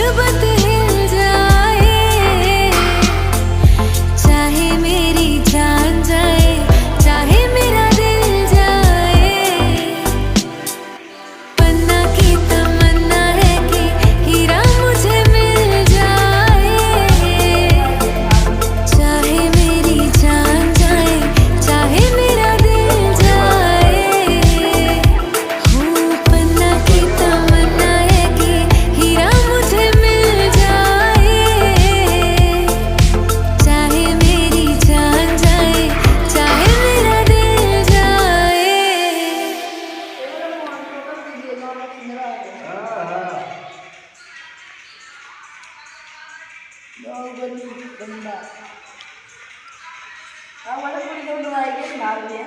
पर्वत हिल जाए, चाहे मेरी जान जाए, चाहे मेरा दिल जाए। पन्ना की तमन्ना है कि हीरा मुझे मिल जाए, चाहे मेरी जान जाए, चाहे मेरा दिल जाए। हो पन्ना की तमन्ना है कि हीरा मुझे मिल जाए, चाहे मेरी जान जाए, चाहे मेरा दिल जाए। बंदा हाँ मतलब पूरी दो आई के मार दिया।